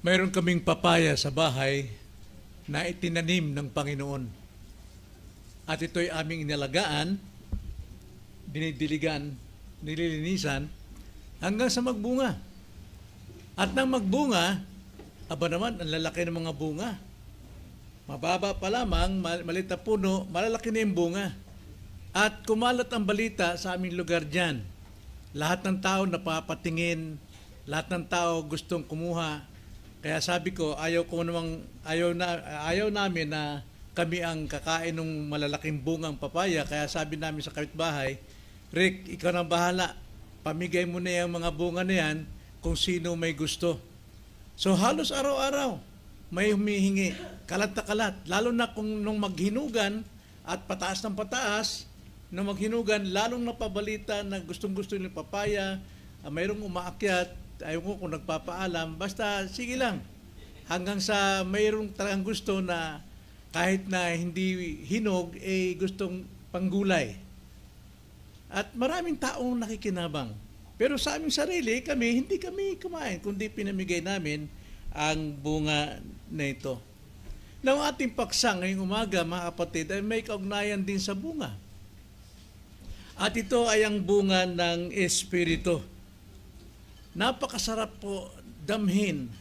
Mayroon kaming papaya sa bahay na itinanim ng Panginoon. At ito'y aming inalagaan, dinidiligan, nililinisan, hanggang sa magbunga. At nang magbunga, aba naman, ang lalaki ng mga bunga. Mababa pa lamang, maliit na puno, malalaki na yung bunga. At kumalat ang balita sa aming lugar dyan. Lahat ng tao napapatingin, lahat ng tao gustong kumuha. Kaya sabi ko, ayaw namin na kami ang kakain ng malalaking bungang papaya. Kaya sabi namin sa kapitbahay, Rick, ikaw na bahala. Pamigay mo na yung mga bunga na yan kung sino may gusto. So halos araw-araw may humihingi, kalat na kalat. Lalo na kung nung maghinugan at pataas ng pataas, nung maghinugan, lalong napabalita na gustong-gusto ng papaya, mayroong umaakyat, ayaw ko kung nagpapaalam, basta sige lang. Hanggang sa mayroong talagang gusto na kahit na hindi hinog, gustong panggulay. At maraming taong nakikinabang. Pero sa aming sarili, hindi kami kumain, kundi pinamigay namin ang bunga na ito. Now, ating paksa ngayong umaga, mga kapatid, ay may kaugnayan din sa bunga. At ito ay ang bunga ng Espiritu. Napakasarap po damhin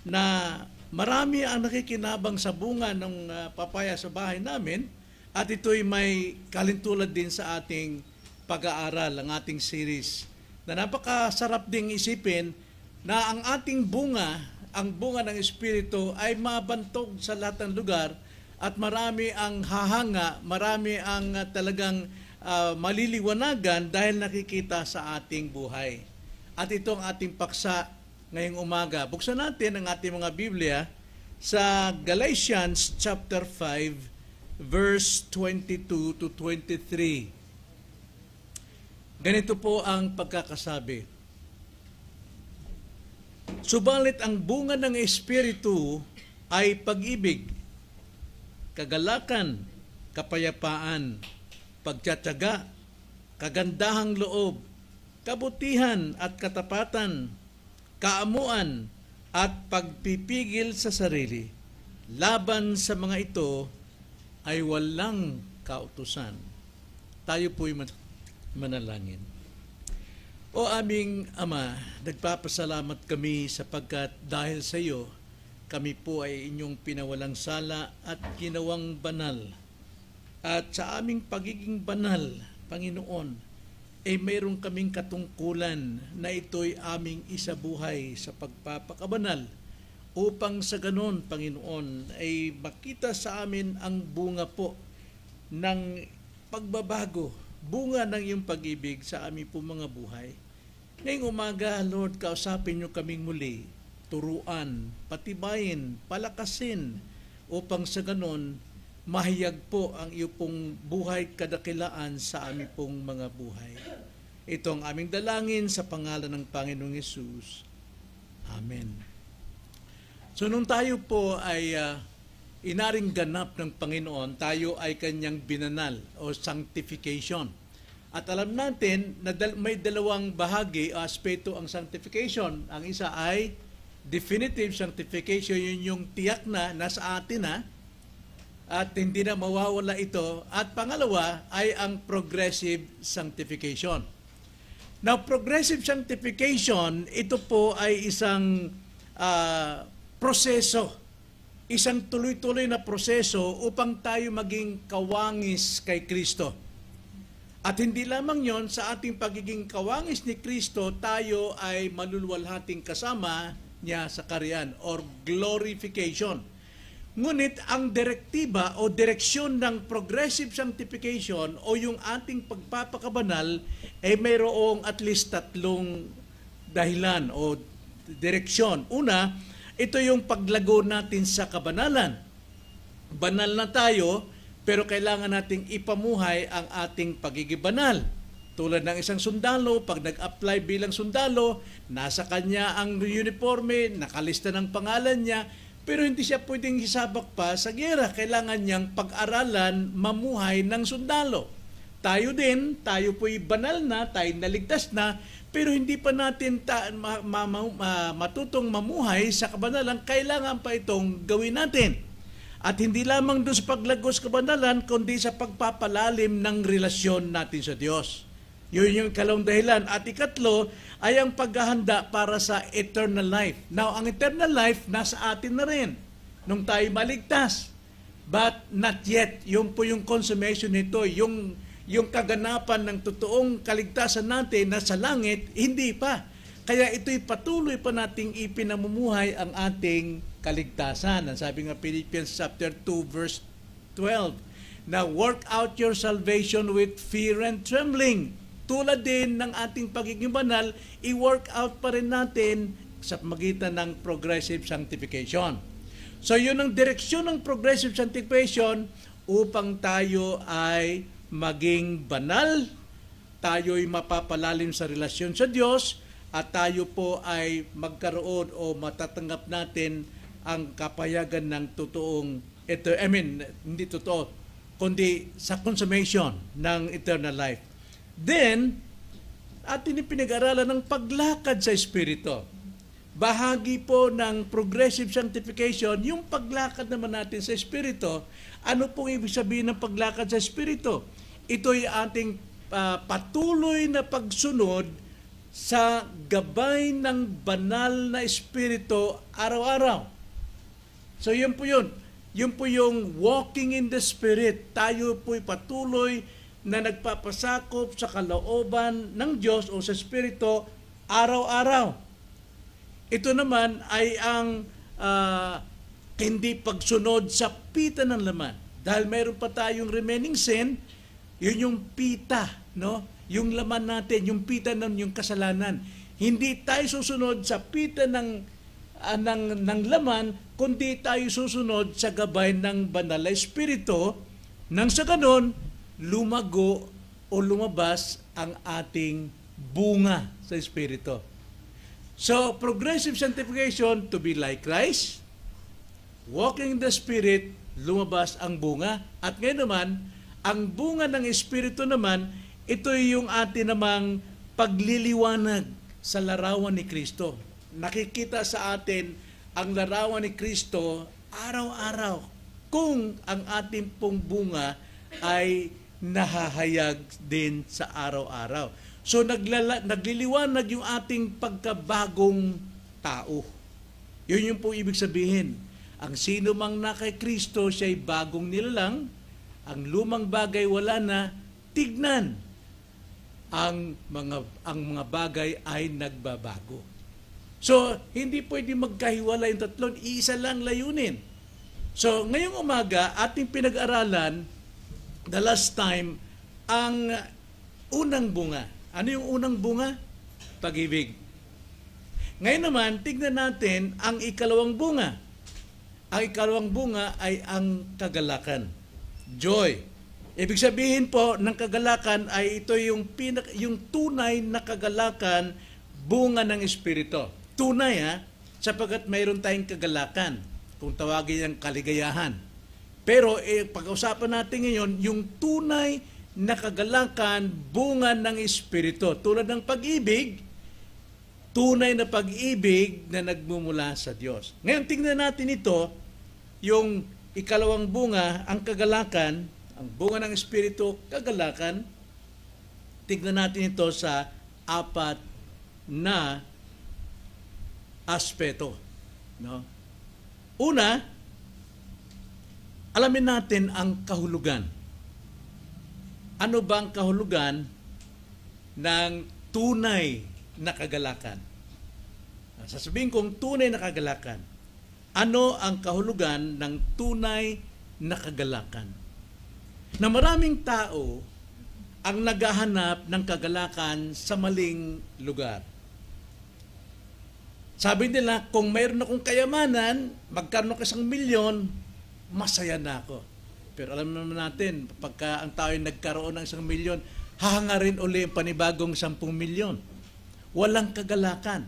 na marami ang nakikinabang sa bunga ng papaya sa bahay namin at ito'y may kalintulad din sa ating pag-aaral, ang ating series. Na napakasarap ding isipin na ang ating bunga, ang bunga ng Espiritu ay mabantog sa lahat ng lugar at marami ang hahanga, marami ang talagang maliliwanagan dahil nakikita sa ating buhay. At ito ang ating paksa ngayong umaga. Buksan natin ang ating mga Biblia sa Galatians chapter 5 verse 22 to 23. Ganito po ang pagkakasabi. Subalit ang bunga ng Espiritu ay pag-ibig, kagalakan, kapayapaan, pagtiyatyaga, kagandahang loob, kabutihan at katapatan, kaamuan at pagpipigil sa sarili. Laban sa mga ito ay walang kautusan. Tayo po'y manalangin. O aming Ama, nagpapasalamat kami sapagkat dahil sa iyo, kami po ay inyong pinawalang sala at ginawang banal. At sa aming pagiging banal, Panginoon, mayroon kaming katungkulan na ito'y aming isabuhay sa pagpapakabanal upang sa ganon, Panginoon, ay makita sa amin ang bunga po ng pagbabago, bunga ng iyong pag-ibig sa aming po mga buhay. Ngayong umaga, Lord, kausapin niyo kaming muli, turuan, patibayin, palakasin, upang sa ganon, mahiyag po ang iyo pong buhay kadakilaan sa aming pong mga buhay. Ito ang aming dalangin sa pangalan ng Panginoong Hesus. Amen. So nung tayo po ay inaring ganap ng Panginoon, tayo ay kanyang binanal o sanctification. At alam natin na may dalawang bahagi o aspeto ang sanctification. Ang isa ay definitive sanctification, yun yung tiyak na nasa atin na, at hindi na mawawala ito. At pangalawa ay ang progressive sanctification. Now, progressive sanctification, ito po ay isang proseso, isang tuloy-tuloy na proseso upang tayo maging kawangis kay Kristo. At hindi lamang yon, sa ating pagiging kawangis ni Kristo, tayo ay maluluwalhating kasama niya sa kaharian or glorification. Ngunit ang direktiba o direksyon ng progressive sanctification o yung ating pagpapakabanal ay mayroong at least tatlong dahilan o direksyon. Una, ito yung paglago natin sa kabanalan. Banal na tayo, pero kailangan nating ipamuhay ang ating pagiging banal. Tulad ng isang sundalo, pag nag-apply bilang sundalo, nasa kanya ang uniforme, nakalista ng pangalan niya, pero hindi siya pwedeng hisabak pa sa giyera. Kailangan niyang pag-aralan, mamuhay ng sundalo. tayo po'y banal na, tayo naligtas na, pero hindi pa natin matutong mamuhay sa kabanalan, kailangan pa itong gawin natin. At hindi lamang doon sa paglagos kabanalan, kundi sa pagpapalalim ng relasyon natin sa Diyos. Yun yung ikalawang dahilan. At ikatlo ay ang paghahanda para sa eternal life. Now, ang eternal life nasa atin na rin nung tayo maligtas. But not yet. Yun po yung consummation nito. Yung kaganapan ng totoong kaligtasan natin na sa langit, hindi pa. Kaya ito'y patuloy pa nating ipinamumuhay ang ating kaligtasan. Ang sabi nga Philippians chapter 2 verse 12, na work out your salvation with fear and trembling. Tulad din ng ating pagiging banal, i-work out pa rin natin sa magitan ng progressive sanctification. So yun ang direksyon ng progressive sanctification upang tayo ay maging banal, tayo'y mapapalalim sa relasyon sa Diyos, at tayo po ay magkaroon o matatanggap natin ang kapayagan ng totoong, hindi totoo, kundi sa consummation ng eternal life. Then, atin pinag-aralan ng paglakad sa Espiritu. Bahagi po ng progressive sanctification, yung paglakad naman natin sa Espiritu. Ano pong ibig sabihin ng paglakad sa Espiritu? Ito'y ating patuloy na pagsunod sa gabay ng banal na Espiritu araw-araw. So yun po yun. Yun po yung walking in the Spirit. Tayo po'y patuloy na nagpapasakop sa kalooban ng Diyos o sa Espiritu araw-araw. Ito naman ay ang hindi pagsunod sa pita ng laman. Dahil mayroon pa tayong remaining sin, yun yung pita, no? Yung laman natin, yung pita ng yung kasalanan. Hindi tayo susunod sa pita ng laman, kundi tayo susunod sa gabay ng banal na Espiritu, nang sa ganon, lumago o lumabas ang ating bunga sa Espiritu. So, progressive sanctification, to be like Christ, walking in the Spirit, lumabas ang bunga. At ngayon naman, ang bunga ng Espiritu naman, ito yung atin namang pagliliwanag sa larawan ni Kristo. Nakikita sa atin ang larawan ni Kristo araw-araw kung ang ating pong bunga ay nahahayag din sa araw-araw. So nagliliwanag yung ating pagkabagong tao. Yun yung po ibig sabihin. Ang sino mang na kay Kristo, siya'y bagong nilalang. Ang lumang bagay wala na, tignan. Ang mga bagay ay nagbabago. So, hindi pwede magkahiwalay yung tatlong, iisa lang layunin. So, ngayong umaga, ating pinag-aralan, the last time, ang unang bunga. Ano yung unang bunga? Pag-ibig. Ngayon naman, tignan natin ang ikalawang bunga. Ang ikalawang bunga ay ang kagalakan. Joy. Ibig sabihin po ng kagalakan ay ito yung tunay na kagalakan, bunga ng Espiritu. Tunay sapagkat mayroon tayong kagalakan, kung tawagin ang kaligayahan. Pero pag-usapan natin ngayon, yung tunay na kagalakan, bunga ng Espiritu. Tulad ng pag-ibig, tunay na pag-ibig na nagmumula sa Diyos. Ngayon, tingnan natin ito, yung ikalawang bunga, ang kagalakan, ang bunga ng Espiritu, kagalakan. Tingnan natin ito sa 4 na aspeto. No? Una, alamin natin ang kahulugan. Ano ba ang kahulugan ng tunay na kagalakan? Sasabihin kong tunay na kagalakan. Ano ang kahulugan ng tunay na kagalakan? Na maraming tao ang naghahanap ng kagalakan sa maling lugar. Sabi nila, kung mayroon akong kayamanan, magkaroon ako 1 milyon, masaya na ako. Pero alam naman natin, pagka ang tao ay nagkaroon ng 1 milyon, hahangarin uli ang panibagong 10 milyon. Walang kagalakan.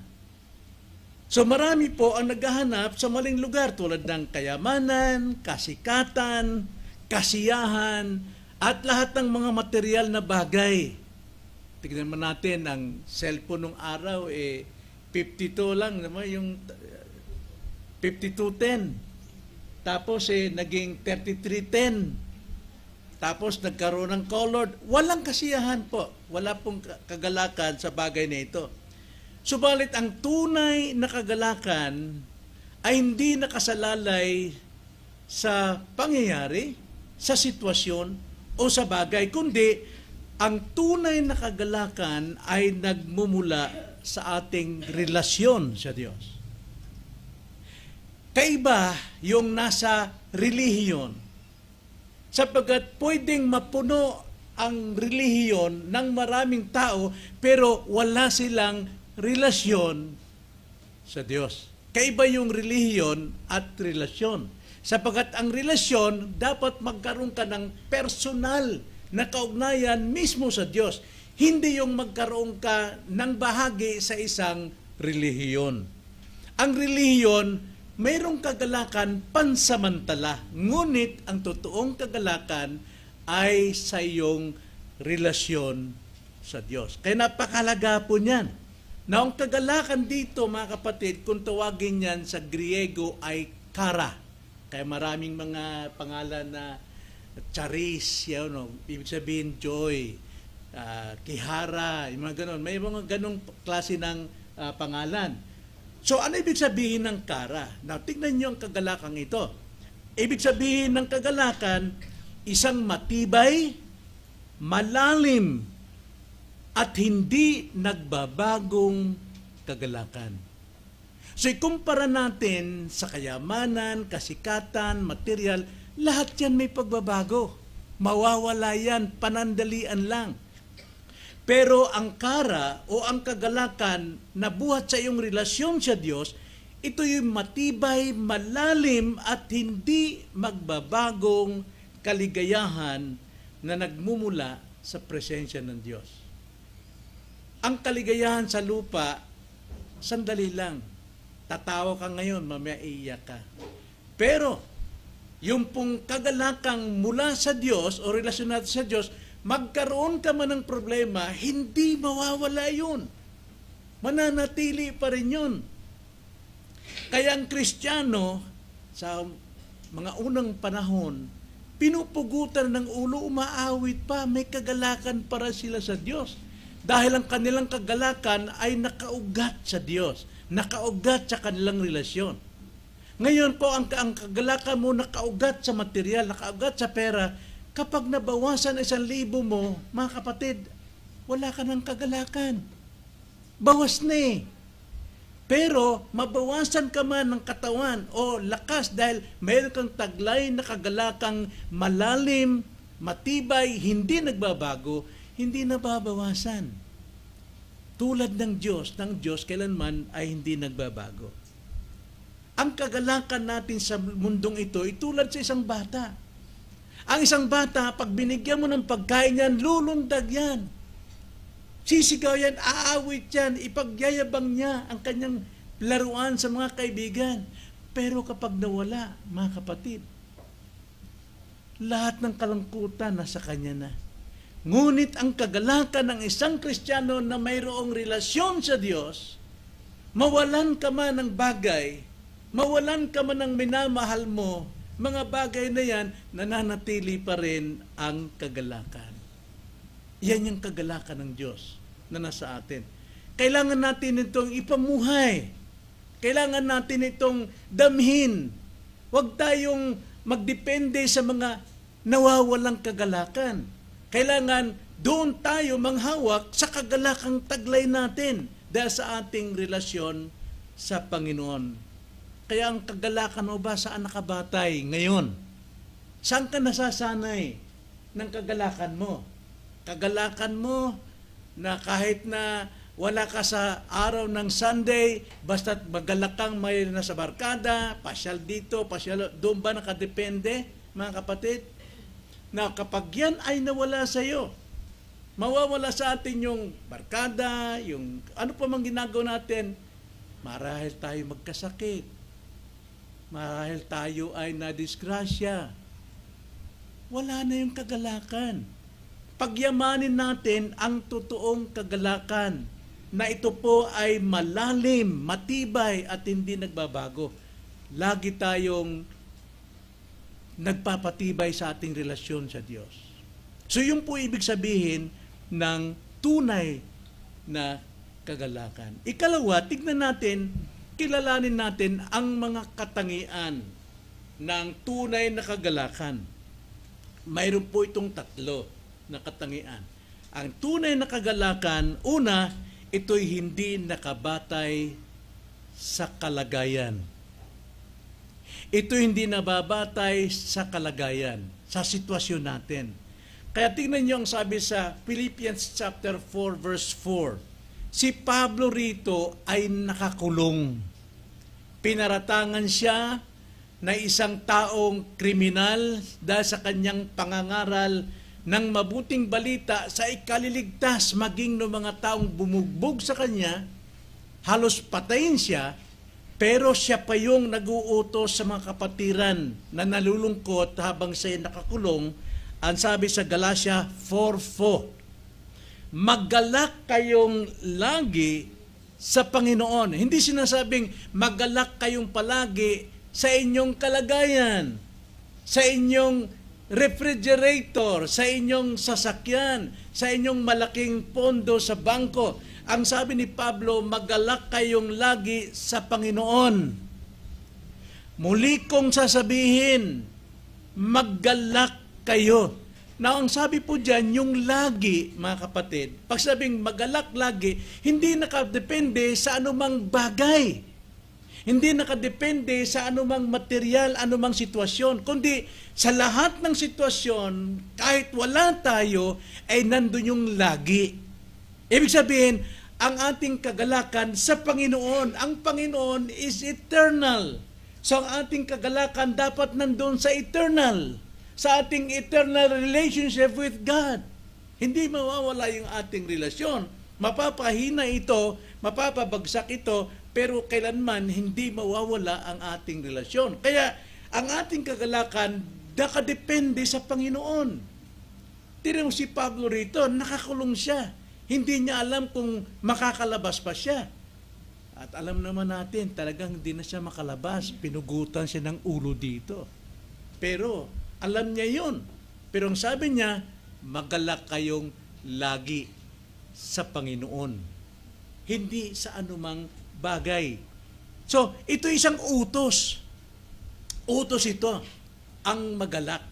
So marami po ang naghahanap sa maling lugar tulad ng kayamanan, kasikatan, kasiyahan, At lahat ng mga material na bagay. Tignan mo natin, ang cellphone nung araw, 52 lang, naman yung 5210. Tapos naging 3310. Tapos nagkaroon ng colored. Walang kasiyahan po. Wala pong kagalakan sa bagay na ito. Subalit ang tunay na kagalakan ay hindi nakasalalay sa pangyayari, sa sitwasyon o sa bagay, kundi ang tunay na kagalakan ay nagmumula sa ating relasyon sa Diyos. Kaiba yung nasa relihiyon, sapagkat pwedeng mapuno ang relihiyon ng maraming tao pero wala silang relasyon sa Diyos. Kaiba yung relihiyon at relasyon. Sapagkat ang relasyon, dapat magkaroon ka ng personal na kaugnayan mismo sa Diyos. Hindi yung magkaroon ka ng bahagi sa isang relihiyon. Ang relihiyon, mayroong kagalakan pansamantala. Ngunit ang totoong kagalakan ay sa iyong relasyon sa Diyos. Kaya napakalaga po niyan. Na ang kagalakan dito, mga kapatid, kung tawagin yan sa Griego ay kara. Kaya maraming mga pangalan na charis, ibig sabihin joy, kihara, yung mga ganon. May mga ganong klase ng pangalan. So ano ibig sabihin ng kara? Now, tignan niyo ang kagalakang ito. Ibig sabihin ng kagalakan, isang matibay, malalim, at hindi nagbabagong kagalakan. So, ikumpara natin sa kayamanan, kasikatan, material, lahat yan may pagbabago. Mawawala yan, panandalian lang. Pero ang kara o ang kagalakan na buhat sa iyong relasyon sa Diyos, ito yung matibay, malalim at hindi magbabagong kaligayahan na nagmumula sa presensya ng Diyos. Ang kaligayahan sa lupa, sandali lang. Tatawa ka ngayon, mamaya iiyak ka. Pero, yung pong kagalakang mula sa Diyos o relasyon natin sa Diyos, magkaroon ka man ng problema, hindi mawawala yun. Mananatili pa rin yun. Kaya ang Kristiyano, sa mga unang panahon, pinupugutan ng ulo, umaawit pa, may kagalakan para sila sa Diyos. Dahil ang kanilang kagalakan ay nakaugat sa Diyos, nakaugat sa kanilang relasyon. Ngayon po, ang kagalakan mo nakaugat sa material, nakaugat sa pera, kapag nabawasan 1,000 mo, mga kapatid, wala ka ng kagalakan. Bawas na eh. Pero, mabawasan ka man ng katawan o lakas dahil mayroon kang taglay na kagalakang malalim, matibay, hindi nagbabago, hindi nababawasan. Tulad ng Diyos kailanman ay hindi nagbabago. Ang kagalakan natin sa mundong ito ay tulad sa isang bata. Ang isang bata, pag binigyan mo ng pagkain yan, lulundag yan. Sisigaw yan, aawit yan, ipagyayabang niya ang kanyang laruan sa mga kaibigan. Pero kapag nawala, mga kapatid, lahat ng kalungkutan nasa kanya na. Ngunit ang kagalakan ng isang Kristiyano na mayroong relasyon sa Diyos, mawalan ka man ng bagay, mawalan ka man ng minamahal mo, mga bagay na yan, nananatili pa rin ang kagalakan. Yan yung kagalakan ng Diyos na nasa atin. Kailangan natin itong ipamuhay. Kailangan natin itong damhin. Huwag tayong magdepende sa mga nawawalang kagalakan. Kailangan doon tayo manghawak sa kagalakang taglay natin dahil sa ating relasyon sa Panginoon. Kaya ang kagalakan mo ba saan nakabatay ngayon? Saan ka nasasanay ng kagalakan mo? Kagalakan mo na kahit na wala ka sa araw ng Sunday, basta't magalak kang may nasa barkada, pasyal dito, pasyal doon ba nakadepende, mga kapatid? Na kapag yan ay nawala sa iyo, mawawala sa atin yung barkada, yung ano pa mang ginagawa natin, marahil tayo magkasakit, marahil tayo ay nadisgrasya. wala na yung kagalakan. Pagyamanin natin ang totoong kagalakan na ito po ay malalim, matibay at hindi nagbabago. Lagi tayong nagpapatibay sa ating relasyon sa Diyos. So yun po ibig sabihin ng tunay na kagalakan. Ikalawa, tignan natin, kilalanin natin ang mga katangian ng tunay na kagalakan. Mayroon po itong tatlo na katangian. Ang tunay na kagalakan, una, ito'y hindi nakabatay sa kalagayan. Ito hindi nababatay sa kalagayan, sa sitwasyon natin. Kaya tingnan niyo ang sabi sa Philippians chapter 4 verse 4. Si Pablo rito ay nakakulong. Pinaratangan siya na isang taong kriminal dahil sa kanyang pangangaral ng mabuting balita sa ikaliligtas, maging ng mga taong bumugbog sa kanya, halos patayin siya. Pero siya pa yung nag-uutos sa mga kapatiran na nalulungkot habang siya nakakulong. Ang sabi sa Galatia 4:4, maggalak kayong lagi sa Panginoon. Hindi sinasabing maggalak kayong palagi sa inyong kalagayan, sa inyong refrigerator, sa inyong sasakyan, sa inyong malaking pondo sa bangko. Ang sabi ni Pablo, maggalak kayong lagi sa Panginoon. Muli kong sasabihin, maggalak kayo. Now, ang sabi po dyan, yung lagi, mga kapatid, pag sabing maggalak lagi, hindi nakadepende sa anumang bagay. Hindi nakadepende sa anumang material, anumang sitwasyon, kundi sa lahat ng sitwasyon, kahit wala tayo, ay nandun yung lagi. Ibig sabihin, ang ating kagalakan sa Panginoon. Ang Panginoon is eternal. So ang ating kagalakan dapat nandun sa eternal. Sa ating eternal relationship with God. Hindi mawawala yung ating relasyon. Mapapahina ito, mapapabagsak ito, pero kailanman hindi mawawala ang ating relasyon. Kaya ang ating kagalakan nakadepende sa Panginoon. Tingnan mo si Pablo rito, nakakulong siya. Hindi niya alam kung makakalabas pa siya. At alam naman natin, talagang hindi na siya makalabas. Pinugutan siya ng ulo dito. Pero alam niya yun. Pero ang sabi niya, magalak kayong lagi sa Panginoon. Hindi sa anumang bagay. So, ito isang utos. Utos ito, ang magalak.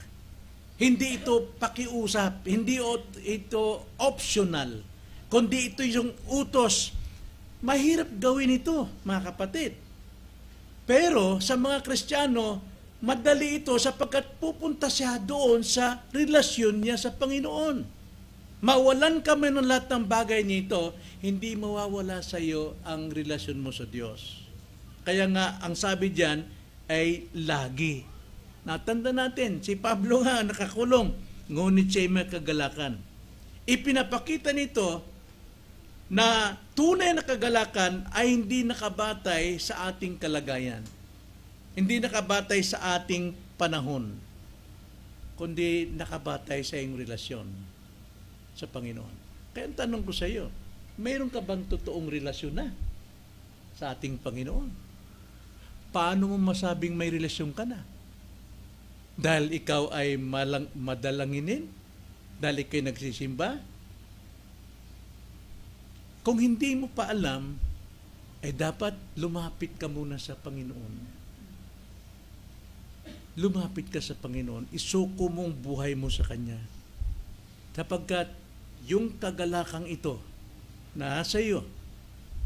Hindi ito pakiusap, hindi ito optional, kundi ito yung utos. Mahirap gawin ito, mga kapatid. Pero sa mga Kristiyano, madali ito sapagkat pupunta siya doon sa relasyon niya sa Panginoon. Mawalan ka man ng lahat ng bagay nito, hindi mawawala sa iyo ang relasyon mo sa Diyos. Kaya nga, ang sabi diyan ay lagi. Natanda natin, si Pablo nga nakakulong, ngunit siya'y may kagalakan. Ipinapakita nito na tunay na kagalakan ay hindi nakabatay sa ating kalagayan. Hindi nakabatay sa ating panahon, kundi nakabatay sa iyong relasyon sa Panginoon. Kaya ang tanong ko sa iyo, mayroon ka bang totoong relasyon na sa ating Panginoon? Paano mo masabing may relasyon ka na? Dahil ikaw ay madalanginin? Dahil ikaw nagsisimba? Kung hindi mo pa alam, ay dapat lumapit ka muna sa Panginoon. Lumapit ka sa Panginoon, isuko mong buhay mo sa Kanya. Sapagkat yung kagalakang ito, na sa iyo,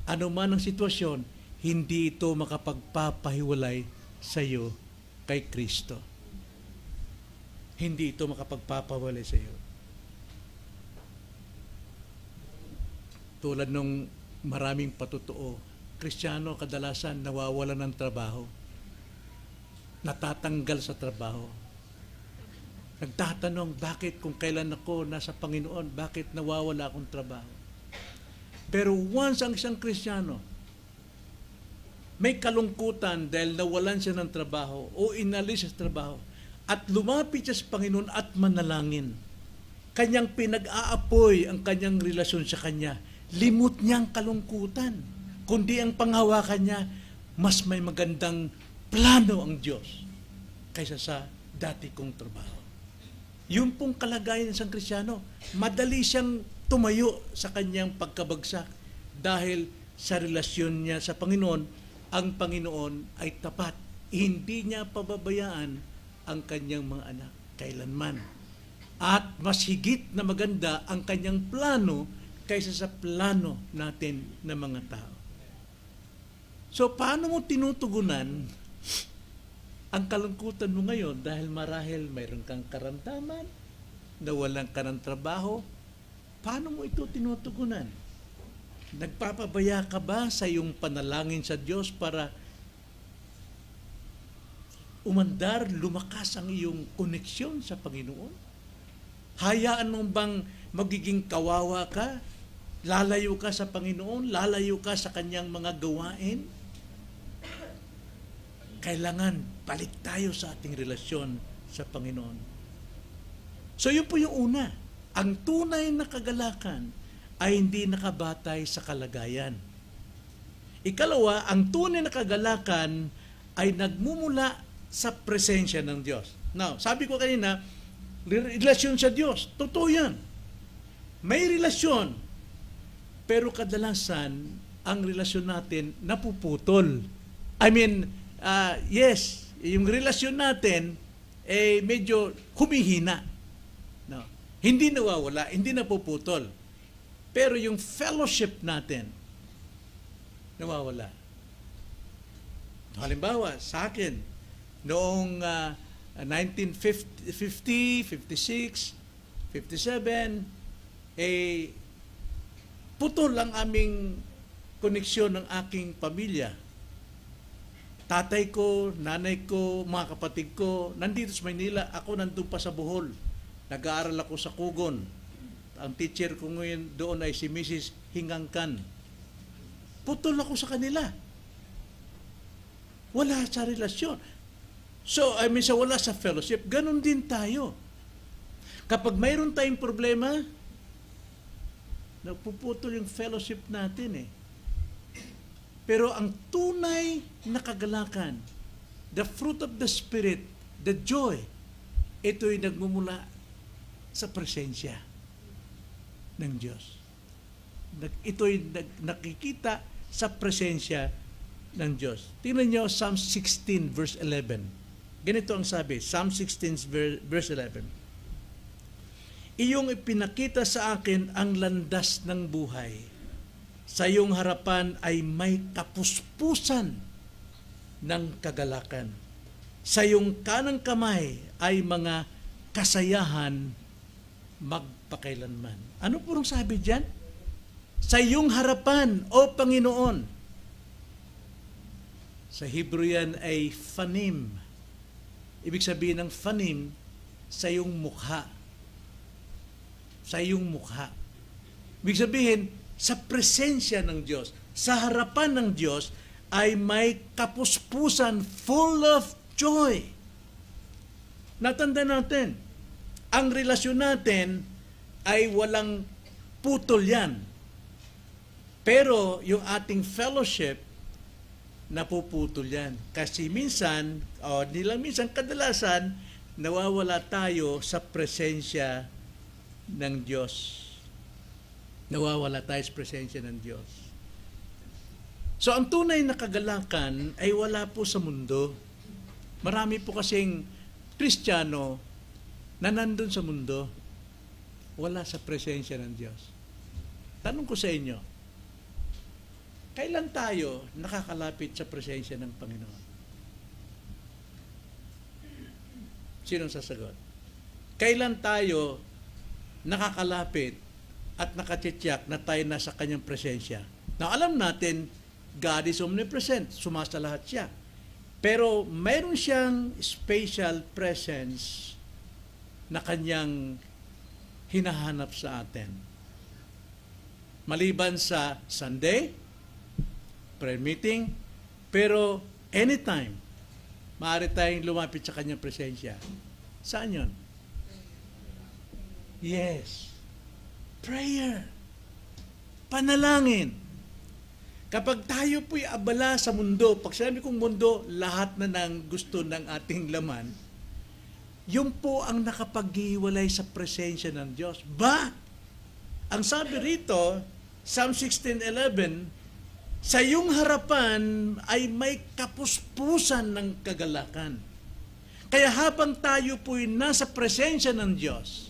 ano man ang sitwasyon, hindi ito makapagpapahiwalay sa iyo kay Kristo. Hindi ito makapagpapahiwalay sa iyo. Tulad nung maraming patutuo, Kristiyano kadalasan nawawalan ng trabaho. Natatanggal sa trabaho. Nagtatanong, bakit kung kailan ako nasa Panginoon, bakit nawawala akong trabaho? Pero once ang isang Kristiyano, may kalungkutan dahil nawalan siya ng trabaho o inalis sa trabaho, at lumapit siya sa Panginoon at manalangin. Kanyang pinag-aapoy ang kanyang relasyon sa Kanya. Limot niyang kalungkutan. Kundi ang panghawakan niya, mas may magandang plano ang Diyos kaysa sa dati kong trabaho. Yung pong kalagayan ng isang Kristiyano, madali siyang tumayo sa kanyang pagkabagsak dahil sa relasyon niya sa Panginoon, ang Panginoon ay tapat. Hindi niya pababayaan ang kanyang mga anak kailanman. At mas higit na maganda ang kanyang plano kaysa sa plano natin na mga tao. So, paano mo tinutugunan ang kalungkutan mo ngayon dahil marahil mayroon kang karamdaman, nawalan ka ng trabaho? Paano mo ito tinutugunan? Nagpapabaya ka ba sa iyong panalangin sa Diyos para umandar, lumakas ang iyong koneksyon sa Panginoon? Hayaan mo bang magiging kawawa ka? Lalayo ka sa Panginoon? Lalayo ka sa Kanyang mga gawain? Kailangan balik tayo sa ating relasyon sa Panginoon. So yun po yung una. Ang tunay na kagalakan ay hindi nakabatay sa kalagayan. Ikalawa, ang tunay na kagalakan ay nagmumula sa presensya ng Diyos. Now, sabi ko kanina, relasyon sa Diyos. Totoo yan. May relasyon. Pero kadalasan, ang relasyon natin napuputol. Yes, yung relasyon natin medyo humihina. No. Hindi nawawala, hindi napuputol. Pero yung fellowship natin, nawawala. Halimbawa, sa akin, noong 1950, 56, 57, putol ang aming koneksyon ng aking pamilya. Tatay ko, nanay ko, mga kapatid ko, nandito sa Maynila, ako nandun pa sa Bohol. Nag-aaral ako sa Kugon. Ang teacher ko ngayon doon ay si Mrs. Hingangkan. Putol ako sa kanila. Wala sa relasyon. So, wala sa fellowship. Ganon din tayo. Kapag mayroon tayong problema, nagpuputol yung fellowship natin . Pero ang tunay na kagalakan, the fruit of the Spirit, the joy, ito'y nagmumula sa presensya ng Diyos. Ito'y nakikita sa presensya ng Diyos. Tingnan nyo, Psalm 16 verse 11. Ganito ang sabi, Psalm 16 verse 11. Iyong ipinakita sa akin ang landas ng buhay. Sa iyong harapan ay may kapuspusan ng kagalakan. Sa iyong kanang kamay ay mga kasayahan magpakailanman. Ano po ang sabi diyan? Sa iyong harapan, O Panginoon. Sa Hebrew yan ay fanim. Ibig sabihin ng fanim, sa iyong mukha. Sa iyong mukha. Ibig sabihin, sa presensya ng Diyos, sa harapan ng Diyos, ay may kapuspusan full of joy. Natanda natin, ang relasyon natin ay walang putol yan. Pero yung ating fellowship, napuputol yan. Kasi minsan, kadalasan, nawawala tayo sa presensya ng Diyos. Nawawala tayo sa presensya ng Diyos. So, ang tunay na kagalakan ay wala po sa mundo. Marami po kasing Kristiyano na nandun sa mundo, wala sa presensya ng Diyos. Tanong ko sa inyo, kailan tayo nakakalapit sa presensya ng Panginoon? Sinong sasagot? Kailan tayo nakakalapit at nakatitiyak na tayo nasa kanyang presensya? Na alam natin, God is omnipresent, sumasa lahat siya. Pero mayroon siyang special presence na kanyang hinahanap sa atin. Maliban sa Sunday, prayer meeting, pero anytime, maaari tayong lumapit sa kanyang presensya. Saan yun? Yes. Prayer. Panalangin. Kapag tayo po'y abala sa mundo, pag sinabi kong mundo, lahat na ng gusto ng ating laman, yun po ang nakapaghiwalay sa presensya ng Diyos. Ang sabi rito, Psalm 16:11, sa iyong harapan ay may kapuspusan ng kagalakan. Kaya habang tayo po'y nasa presensya ng Diyos,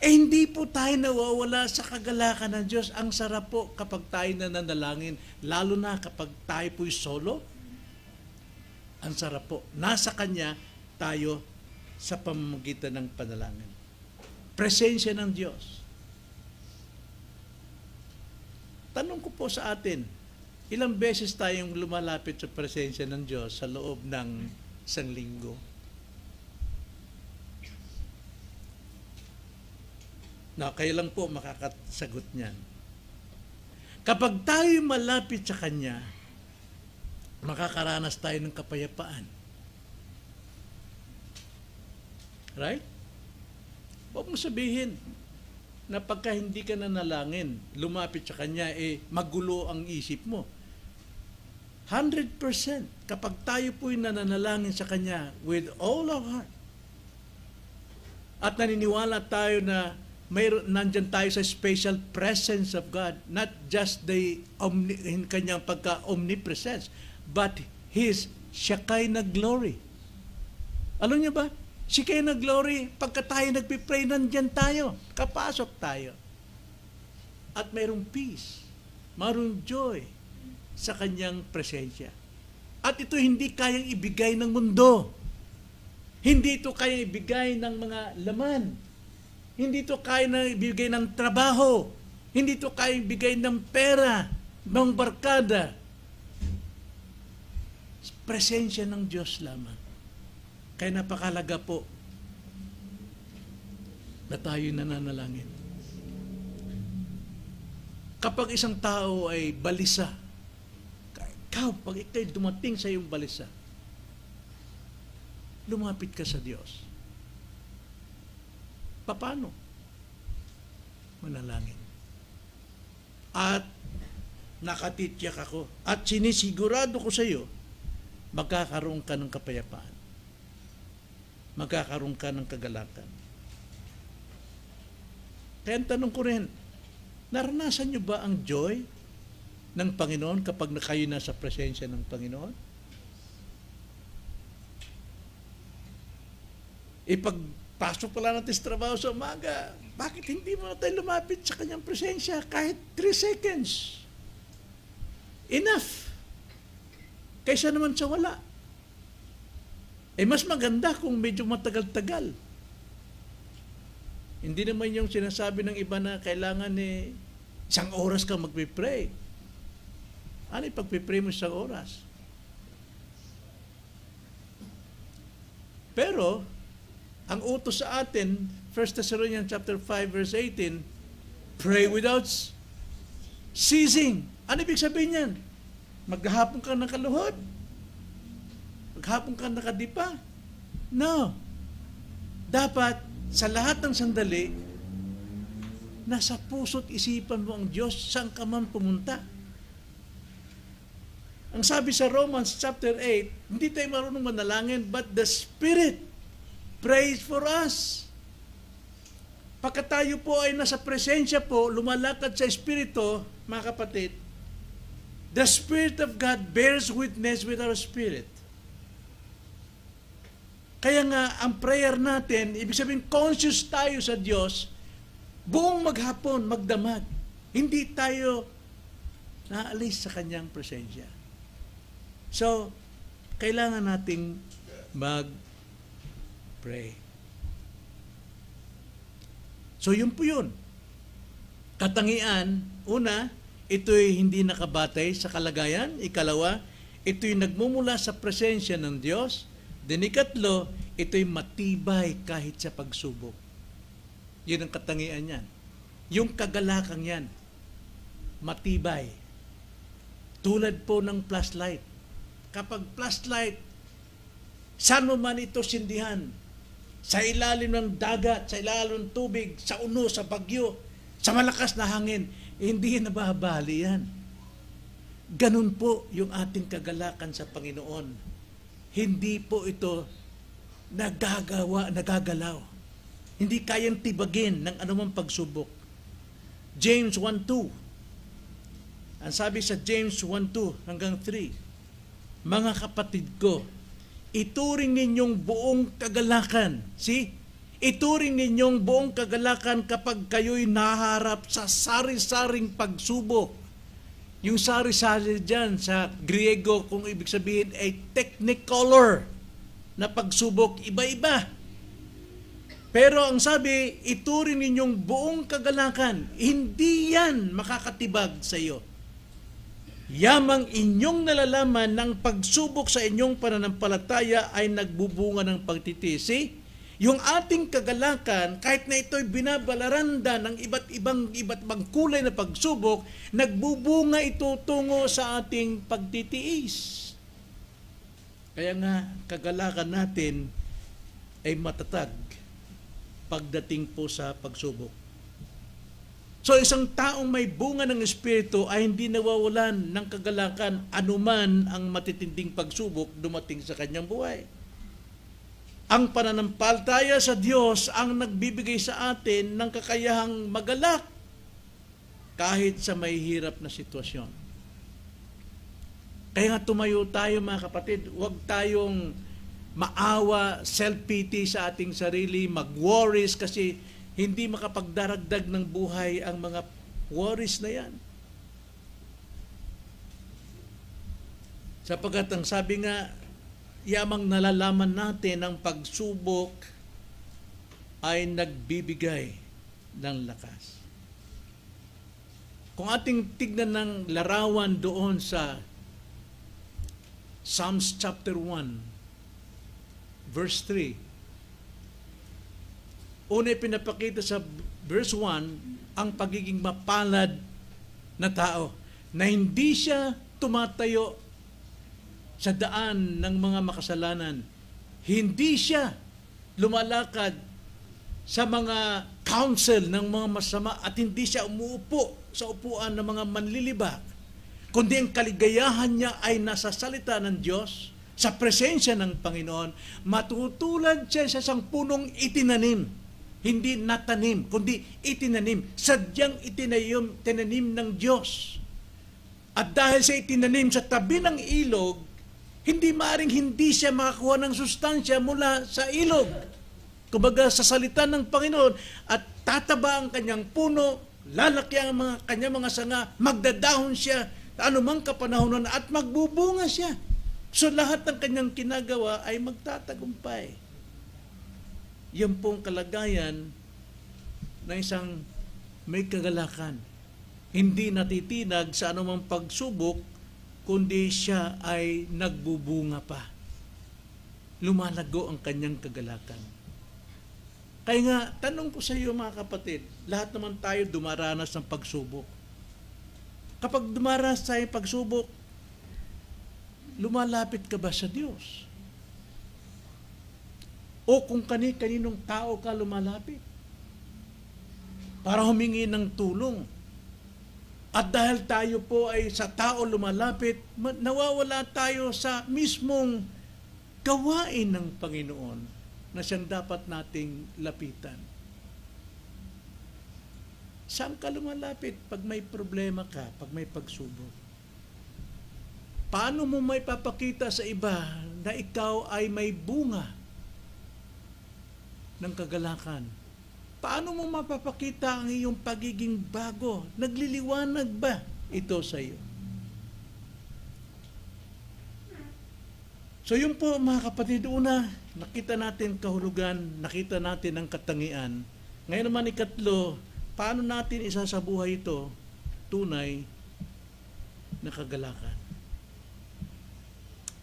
hindi po tayo nawawala sa kagalakan ng Diyos. Ang sarap po kapag tayo nananalangin, lalo na kapag tayo po'y solo. Ang sarap po. Nasa Kanya tayo sa pamamagitan ng panalangin. Presensya ng Diyos. Tanong ko po sa atin, ilang beses tayong lumalapit sa presensya ng Diyos sa loob ng isang linggo? Kayo lang po makakasagot niyan. Kapag tayo malapit sa Kanya, makakaranas tayo ng kapayapaan. Right? Huwag mo sabihin na pagka hindi ka nanalangin, lumapit sa Kanya, magulo ang isip mo. 100% kapag tayo po'y nananalangin sa Kanya with all our heart, at naniniwala tayo na nandyan tayo sa special presence of God, not just the Kanyang pagka-omnipresence, but His Shekinah glory. Alam niyo ba? Shekinah glory, pagka tayo nagpipray, nandyan tayo, kapasok tayo. At mayroong peace, mayroong joy sa Kanyang presensya. At ito hindi kayang ibigay ng mundo. Hindi ito kayang ibigay ng mga laman. Hindi ito kayang ibigay ng trabaho. Hindi ito kayang ibigay ng pera, ng barkada. Presensya ng Diyos lamang. Kaya napakalaga po na tayo nananalangin. Kapag isang tao ay balisa, pag ikaw'y dumating sa iyong balisa, lumapit ka sa Diyos. Paano? Manalangin. At nakatitiyak ako, at sinisigurado ko sa iyo, magkakaroon ka ng kapayapaan. Magkakaroon ka ng kagalakan. Kaya ang tanong ko rin, naranasan niyo ba ang joy ng Panginoon kapag kayo nasa presensya ng Panginoon? Pagpasok pala natin sa trabaho sa umaga, bakit hindi mo na tayo lumapit sa Kanyang presensya kahit 3 seconds? Enough. Kaysa naman sa wala. Mas maganda kung medyo matagal-tagal. Hindi naman yung sinasabi ng iba na kailangan 1 oras ka magpipray. Ano yung pagpipray mo 1 oras? Pero, ang utos sa atin, 1 Thessalonians chapter 5 verse 18, pray without ceasing. Ano ibig sabihin yan? Maghapon ka nakaluhod? Maghapon ka nakadipa? No. Dapat, sa lahat ng sandali, nasa puso't isipan mo ang Diyos, saan ka man pumunta. Ang sabi sa Romans chapter 8, hindi tayo marunong manalangin, but the Spirit prays for us. Pagka tayo po ay nasa presensya po, lumalakad sa Espiritu, mga kapatid, the Spirit of God bears witness with our spirit. Kaya nga, ang prayer natin, ibig sabihin, conscious tayo sa Diyos, buong maghapon, magdamag. Hindi tayo naalis sa Kanyang presensya. So, kailangan nating mag-pray. So, yun po yun. Katangian, una, ito'y hindi nakabatay sa kalagayan. Ikalawa, ito'y nagmumula sa presensya ng Diyos. Then ikatlo, ito'y matibay kahit sa pagsubok. Yun ang katangian yan. Yung kagalakang yan, matibay. Tulad po ng flashlight. Kapag flashlight, saan mo man ito sindihan, sa ilalim ng dagat, sa ilalim ng tubig, sa uno, sa bagyo, sa malakas na hangin, hindi nababali yan. Ganun po yung ating kagalakan sa Panginoon. Hindi po ito nagagalaw. Hindi kayang tibagin ng anumang pagsubok. James 1:2. Ang sabi sa James 1:2 hanggang 3, mga kapatid ko, ituring ninyong buong kagalakan. See? Ituring ninyong buong kagalakan kapag kayo'y naharap sa sari-saring pagsubok. Yung sari-sari dyan sa Griego, kung ibig sabihin ay technicolor na pagsubok, iba-iba. Pero ang sabi, ituring ninyong buong kagalakan, hindi yan makakatibag sa iyo. Yamang inyong nalalaman ng pagsubok sa inyong pananampalataya ay nagbubunga ng pagtitisi. Yung ating kagalakan, kahit na ito'y binabalaranda ng iba't ibang kulay na pagsubok, nagbubunga ito tungo sa ating pagtitiis. Kaya nga, kagalakan natin ay matatag pagdating po sa pagsubok. So isang taong may bunga ng Espiritu ay hindi nawawalan ng kagalakan anuman ang matitinding pagsubok dumating sa kanyang buhay. Ang pananampalataya sa Diyos ang nagbibigay sa atin ng kakayahang magalak kahit sa may hirap na sitwasyon. Kaya nga tumayo tayo mga kapatid, huwag tayong maawa, self-pity sa ating sarili, mag-worries kasi hindi makapagdaragdag ng buhay ang mga worries na yan. Sapagkat ang sabi nga, yamang nalalaman natin ang pagsubok ay nagbibigay ng lakas. Kung ating tignan ng larawan doon sa Psalms chapter 1, verse 3, una pinapakita sa verse 1 ang pagiging mapalad na tao na hindi siya tumatayo sa daan ng mga makasalanan. Hindi siya lumalakad sa mga counsel ng mga masama at hindi siya umuupo sa upuan ng mga manlilibak. Kundi ang kaligayahan niya ay nasa salita ng Diyos, sa presensya ng Panginoon. Matutulad siya sa isang punong itinanim. Hindi natanim, kundi itinanim. Sadyang tinanim ng Diyos. At dahil sa itinanim sa tabi ng ilog, hindi maaring hindi siya makakuha ng sustansya mula sa ilog. Kumbaga sa salita ng Panginoon, at tataba ang kanyang puno, lalaki ang kanyang mga sanga, magdadahon siya, anumang kapanahonan, at magbubunga siya. So lahat ng kanyang kinagawa ay magtatagumpay. Yan pong kalagayan ng isang may kagalakan. Hindi natitinag sa anumang pagsubok, kundi siya ay nagbubunga pa. Lumalago ang kanyang kagalakan. Kaya nga, tanong ko sa iyo mga kapatid, lahat naman tayo dumaranas ng pagsubok. Kapag dumaranas tayo ng pagsubok, lumalapit ka ba sa Diyos? O kung kaninong tao ka lumalapit para humingi ng tulong. At dahil tayo po ay sa tao lumalapit, nawawala tayo sa mismong gawain ng Panginoon na siyang dapat nating lapitan. Saan ka lumalapit pag may problema ka, pag may pagsubok? Paano mo may papakita sa iba na ikaw ay may bunga ng kagalakan? Paano mo mapapakita ang iyong pagiging bago? Nagliliwanag ba ito sa iyo? So yun po mga kapatid, una, nakita natin kahulugan, nakita natin ang katangian. Ngayon naman ikatlo, paano natin isasabuhay ito tunay na kagalakan?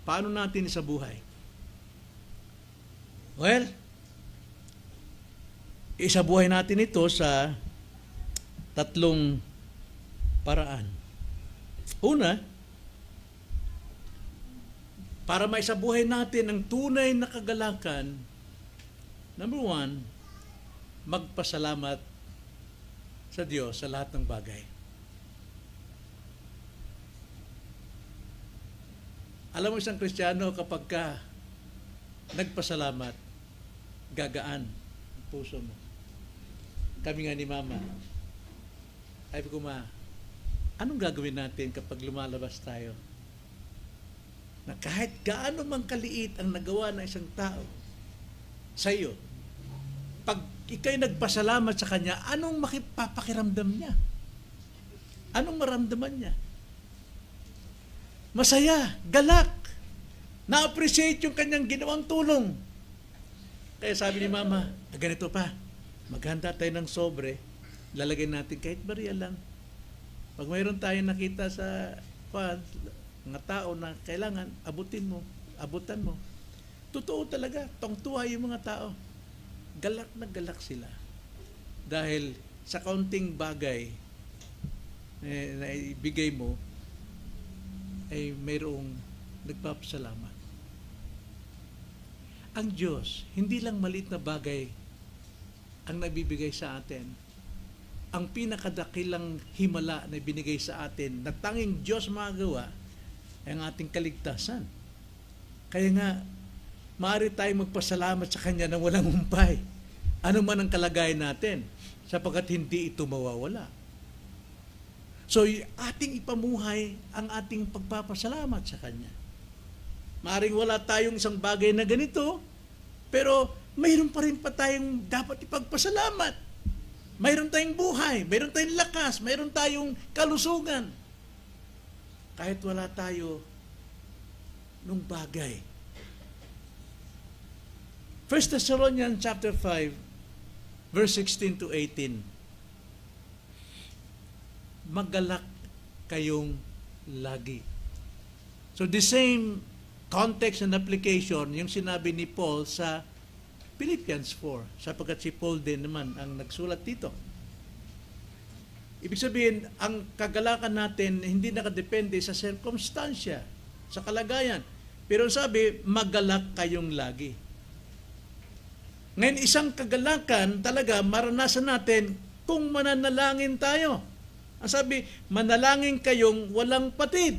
Paano natin isabuhay? Well, isabuhay natin ito sa tatlong paraan. Una, para maisabuhay natin ang tunay na kagalakan, Number one, magpasalamat sa Diyos sa lahat ng bagay. Alam mo, isang Kristiyano, kapag ka nagpasalamat, gagaan ang puso mo. Kami nga ni Mama, sabi ko, Ma, anong gagawin natin kapag lumalabas tayo? Na kahit gaano mang kaliit ang nagawa ng isang tao sa iyo, pag ikay nagpasalamat sa kanya, anong makipapakiramdam niya? Anong maramdaman niya? Masaya, galak, na-appreciate yung kanyang ginawang tulong. Kaya sabi ni Mama, ganito pa, maghanda tayo ng sobre, lalagay natin kahit barya lang. Pag mayroon tayong nakita sa mga tao na kailangan, abutan mo. Totoo talaga, tungtuwa yung mga tao. Galak na galak sila. Dahil sa kaunting bagay na ibigay mo, ay mayroong nagpapasalamat. Ang Diyos, hindi lang maliit na bagay ang nabibigay sa atin. Ang pinakadakilang himala na binigay sa atin na tanging Diyos magawa ay ang ating kaligtasan. Kaya nga, maaari tayong magpasalamat sa Kanya na walang humpay. Ano man ang kalagayan natin, sapagkat hindi ito mawawala. So, ating ipamuhay ang ating pagpapasalamat sa Kanya. Maaring wala tayong isang bagay na ganito, pero mayroon pa rin tayong dapat ipagpasalamat. Mayroon tayong buhay, mayroon tayong lakas, mayroon tayong kalusugan. Kahit wala tayo nung bagay. 1 Thessalonians chapter 5, verse 16 to 18. Magalak kayong lagi. So the same context and application yung sinabi ni Paul sa Philippians 4, sapagkat si Paul din naman ang nagsulat dito. Ibig sabihin, ang kagalakan natin hindi nakadepende sa sirkumstansya, sa kalagayan. Pero sabi, magalak kayong lagi. Ngayon, isang kagalakan talaga maranasan natin kung mananalangin tayo. Ang sabi, manalangin kayong walang patid.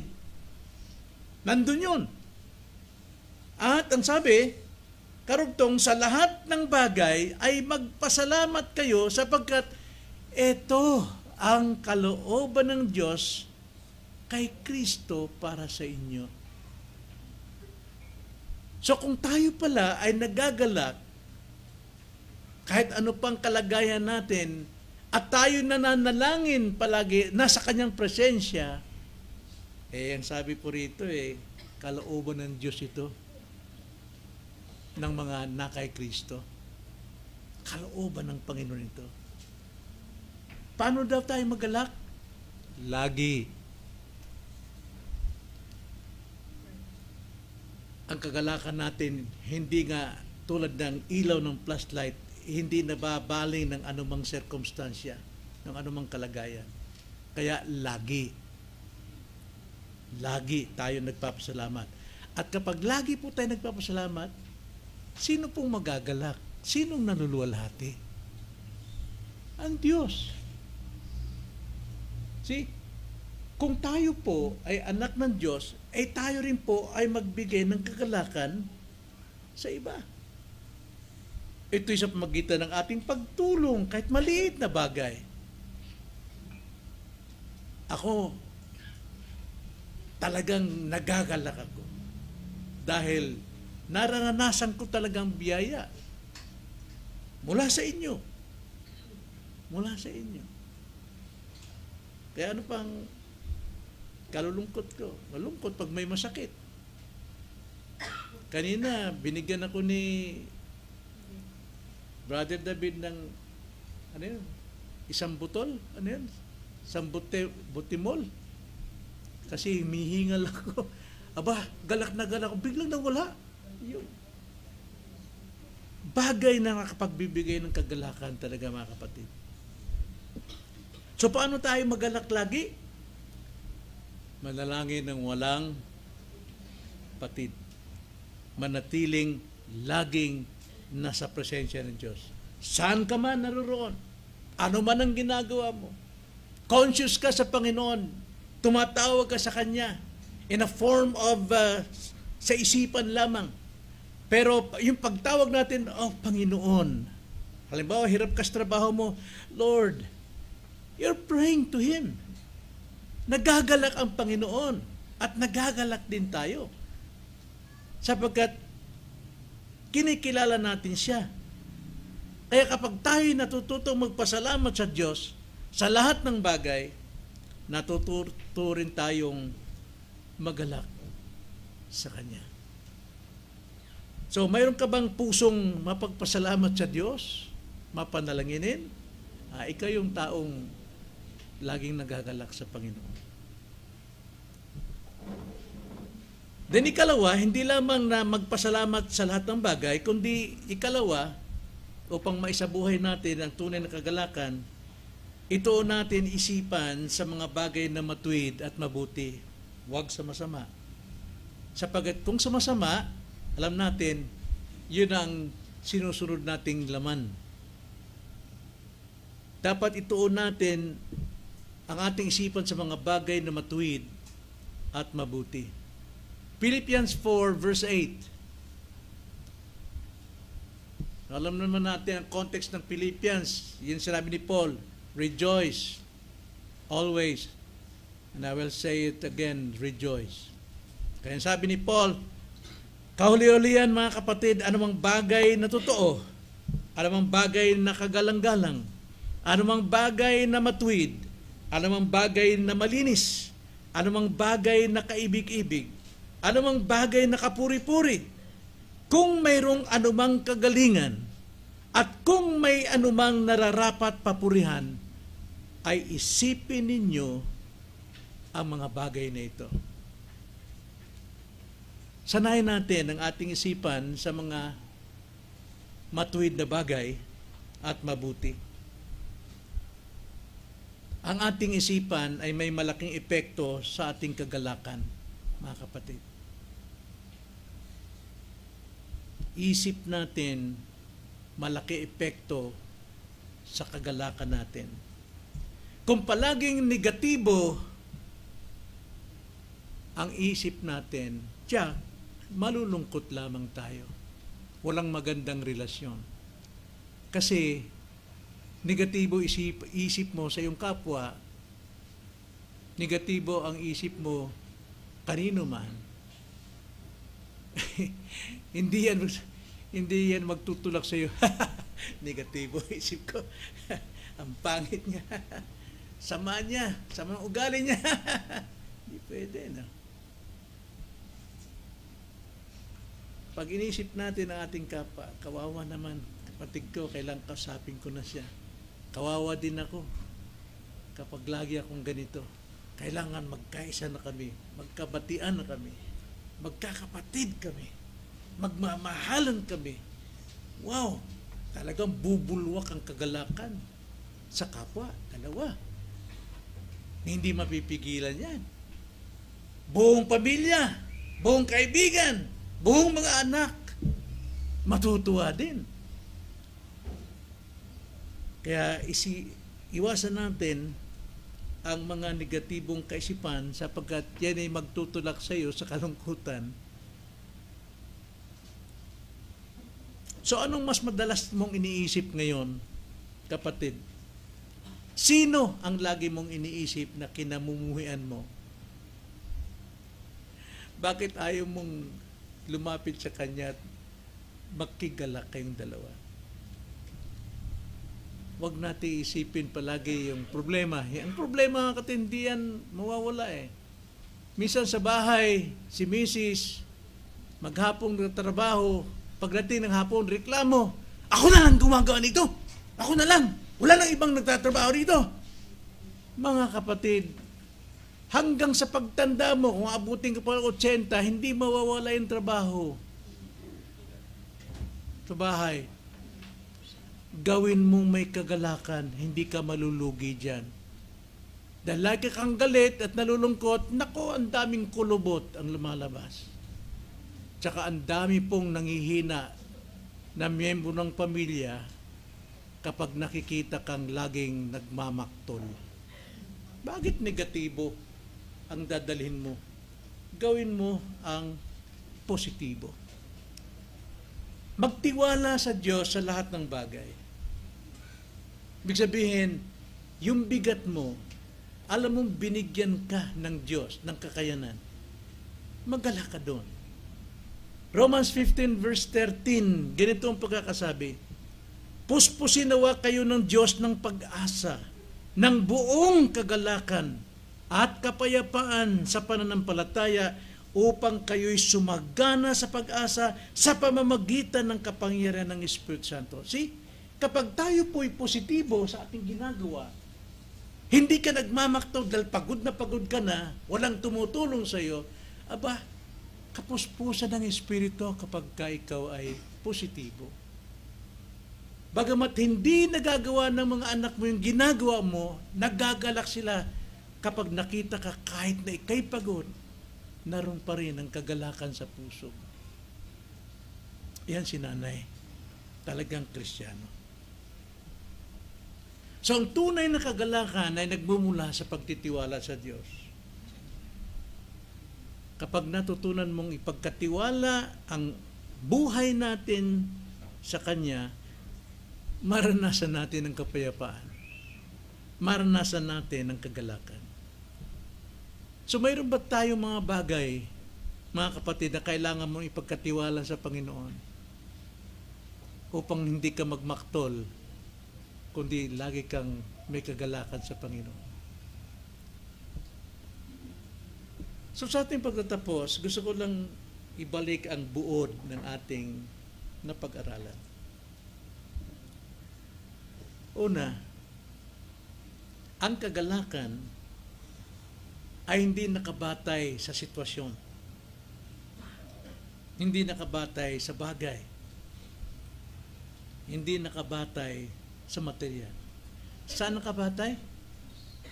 Nandun yun. At ang sabi, karugtong sa lahat ng bagay ay magpasalamat kayo sapagkat ito ang kalooban ng Diyos kay Kristo para sa inyo. So kung tayo pala ay nagagalak, kahit ano pang kalagayan natin, at tayo nananalangin palagi, nasa Kanyang presensya, ang sabi po rito, kalooban ng Diyos ito, ng mga nakay Kristo. Kalooban ng Panginoon ito. Paano daw tayo magalak? Lagi. Ang kagalakan natin, hindi nga tulad ng ilaw ng flashlight, hindi nababaling ng anumang sirkumstansya, ng anumang kalagayan. Kaya lagi tayo nagpapasalamat. At kapag lagi po tayo nagpapasalamat, sino pong magagalak? Sinong naluluwalhati? Ang Diyos. See? Kung tayo po ay anak ng Diyos, ay tayo rin po ay magbigay ng kagalakan sa iba. Ito'y sa pamagitan ng ating pagtulong, kahit maliit na bagay. Ako, talagang nagagalak ako. Dahil naranasan ko talagang biyaya. Mula sa inyo. Mula sa inyo. Kaya ano pang kalulungkot ko? Malungkot pag may masakit. Kanina, binigyan ako ni Brother David ng isang butol, isang butimol. Kasi humihingal ako. Aba, galak na galak ako. Biglang nawala. Yung bagay na nakapagbibigay ng kagalakan talaga, mga kapatid. So, paano tayo magalak lagi? Manalangin ng walang patid. Manatiling laging nasa presensya ng Diyos. Saan ka man naroon, ano man ang ginagawa mo, conscious ka sa Panginoon, tumatawag ka sa Kanya in a form of sa isipan lamang. Pero yung pagtawag natin, oh Panginoon, halimbawa hirap ka sa trabaho mo, Lord, you're praying to Him. Nagagalak ang Panginoon at nagagalak din tayo. Sapagkat kinikilala natin siya. Kaya kapag tayo natututong magpasalamat sa Diyos sa lahat ng bagay, natututo rin tayong magalak sa Kanya. So, mayroon ka bang pusong mapagpasalamat sa Diyos? Mapanalanginin? Ikaw yung taong laging nagagalak sa Panginoon. Then ikalawa, hindi lamang na magpasalamat sa lahat ng bagay, kundi ikalawa, upang maisabuhay natin ang tunay na kagalakan, ito natin isipan sa mga bagay na matuwid at mabuti. Huwag sa masama. Sapagkat kung sa masama, alam natin, yun ang sinusunod nating laman. Dapat ituon natin ang ating isipan sa mga bagay na matuwid at mabuti. Philippians 4 verse 8. Alam naman natin ang context ng Philippians. Yun sinabi ni Paul, rejoice always. And I will say it again, rejoice. Kaya sabi ni Paul, kahuli-hulihan mga kapatid, anumang bagay na totoo, anumang bagay na kagalang-galang, anumang bagay na matuwid, anumang bagay na malinis, anumang bagay na kaibig-ibig, anumang bagay na kapuri-puri, kung mayroong anumang kagalingan, at kung may anumang nararapat papurihan, ay isipin ninyo ang mga bagay na ito. Sanayin natin ang ating isipan sa mga matuwid na bagay at mabuti. Ang ating isipan ay may malaking epekto sa ating kagalakan, mga kapatid. Isip natin, malaki epekto sa kagalakan natin. Kung palaging negatibo ang isip natin, malulungkot lamang tayo. Walang magandang relasyon. Kasi negatibo isip mo sa iyong kapwa, negatibo ang isip mo kanino man. hindi yan magtutulak sa iyo. Negatibo isip ko. Ang pangit niya. Sama niya, sama ang ugali niya. Hindi pwede, no? Pag inisip natin ang ating kapwa, kawawa naman, kapatid ko, kailang kasapin ko na siya. Kawawa din ako kapag lagi akong ganito. Kailangan magkaisa na kami, magkabatian na kami, magkakapatid kami, magmamahalan kami. Wow! Talagang bubulwak ang kagalakan sa kapwa, dalawa. Hindi mapipigilan yan. Buong pamilya, buong kaibigan, buong mga anak, matutuwa din. Kaya iwasan natin ang mga negatibong kaisipan sapagkat yan ay magtutulak sa iyo sa kalungkutan. So anong mas madalas mong iniisip ngayon, kapatid? Sino ang lagi mong iniisip na kinamumuhian mo? Bakit ayaw mong lumapit sa Kanya at magkigalak kayong dalawa? Huwag natin isipin palagi yung problema. Ang problema, hindi yan mawawala eh. Minsan sa bahay, si Mrs. maghapong nagtatrabaho, pagdating ng hapon, reklamo, ako na lang gumagawa nito. Ako na lang. Wala nang ibang nagtatrabaho dito. Mga kapatid, hanggang sa pagtanda mo, kung abutin ka pa 80, hindi mawawala yung trabaho sa bahay. Gawin mong may kagalakan, hindi ka malulugi dyan. Dahil lagi kang galit at nalulungkot, nako, ang daming kulubot ang lumalabas. Tsaka ang dami pong nangihina na miyembro ng pamilya kapag nakikita kang laging nagmamaktol? Bakit negatibo ang dadalhin mo? Gawin mo ang positibo. Magtiwala sa Diyos sa lahat ng bagay. Ibig sabihin, yung bigat mo, alam mong binigyan ka ng Diyos, ng kakayanan. Magala ka doon. Romans 15 verse 13, ganito ang pagkakasabi, puspusin nawa kayo ng Diyos ng pag-asa, ng buong kagalakan at kapayapaan sa pananampalataya upang kayo'y sumagana sa pag-asa sa pamamagitan ng kapangyarihan ng Espiritu Santo. See, kapag tayo po'y positibo sa ating ginagawa, hindi ka nagmamaktaw dahil pagod na pagod ka na, walang tumutulong sa iyo, aba, kapuspusan ng Espiritu kapag ka ikaw ay positibo. Bagamat hindi nagagawa ng mga anak mo yung ginagawa mo, nagagalak sila kapag nakita ka kahit na ikay pagod, naroon pa rin ang kagalakan sa puso. Yan si nanay. Talagang Kristiyano. So ang tunay na kagalakan ay nagmumula sa pagtitiwala sa Diyos. Kapag natutunan mong ipagkatiwala ang buhay natin sa Kanya, maranasan natin ang kapayapaan. Maranasan natin ang kagalakan. So mayroon ba tayong mga bagay, mga kapatid, na kailangan mong ipagkatiwala sa Panginoon upang hindi ka magmaktol, kundi lagi kang may kagalakan sa Panginoon? So sa ating pagtatapos, gusto ko lang ibalik ang buod ng ating napag-aralan. Una, ang kagalakan ay hindi nakabatay sa sitwasyon. Hindi nakabatay sa bagay. Hindi nakabatay sa material. Saan nakabatay?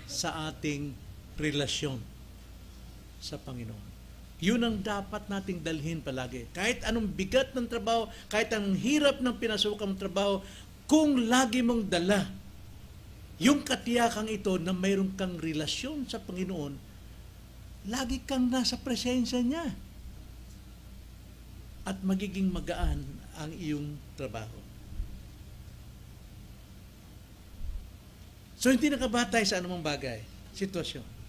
Sa ating relasyon sa Panginoon. Yun ang dapat nating dalhin palagi. Kahit anong bigat ng trabaho, kahit anong hirap ng pinasukang trabaho, kung lagi mong dala yung katiyakang ito na mayroon kang relasyon sa Panginoon, lagi kang nasa presensya niya. At magiging magaan ang iyong trabaho. So hindi nakabatay sa anumang bagay, sitwasyon.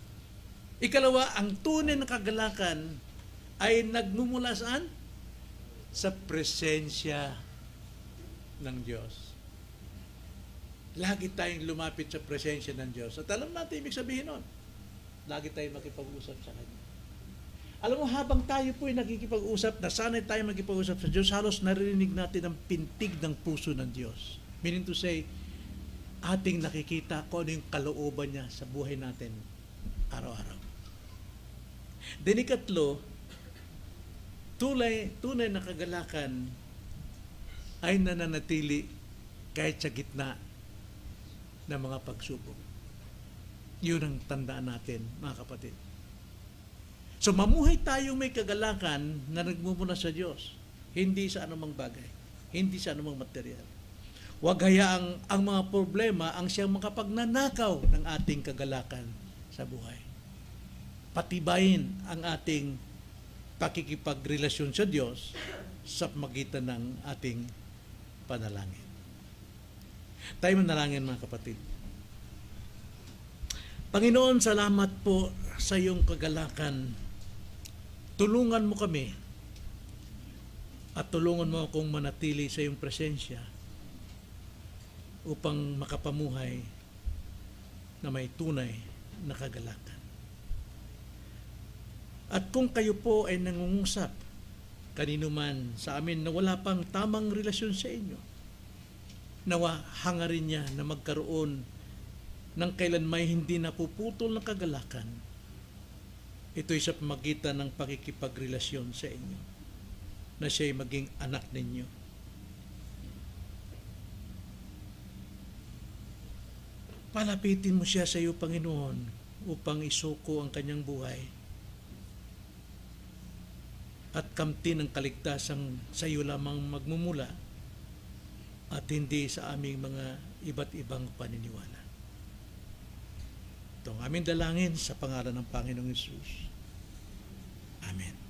Ikalawa, ang tunay na kagalakan ay nagmumula saan? Sa presensya ng Diyos. Lagi tayong lumapit sa presensya ng Diyos. At alam natin, ibig sabihin nun, lagi tayong makipag-usap sa Kanya. Alam mo, habang tayo po ay nakikipag-usap, nasanay tayo makipag-usap sa Diyos, halos naririnig natin ang pintig ng puso ng Diyos. Meaning to say, ating nakikita kung ano yung kalooban niya sa buhay natin araw-araw. Then ikatlo, tunay na kagalakan ay nananatili kahit sa gitna ng mga pagsubok. Yun ang tandaan natin, mga kapatid. So mamuhay tayong may kagalakan na nagmumula sa Diyos, hindi sa anumang bagay, hindi sa anumang material. Huwag hayaang ang mga problema ang siyang makapagnanakaw ng ating kagalakan sa buhay. Patibayin ang ating pakikipagrelasyon sa Diyos sa magitan ng ating panalangin. Tayo manalangin, mga kapatid. Panginoon, salamat po sa iyong kagalakan. Tulungan mo kami at tulungan mo akong manatili sa iyong presensya upang makapamuhay na may tunay na kagalakan. At kung kayo po ay nangungusap kanino man sa amin na wala pang tamang relasyon sa inyo, nawa hangarin niya na magkaroon ng kailanmay hindi napuputol ng kagalakan. Ito'y sa pamagitan ng pakikipagrelasyon sa inyo, na siya'y maging anak ninyo. Palapitin mo siya sa iyo, Panginoon, upang isuko ang kanyang buhay at kamtin ng kaligtasang sa iyo lamang magmumula at hindi sa aming mga iba't ibang paniniwala. Ito ang aming dalangin sa pangalan ng Panginoong Hesus. Amen.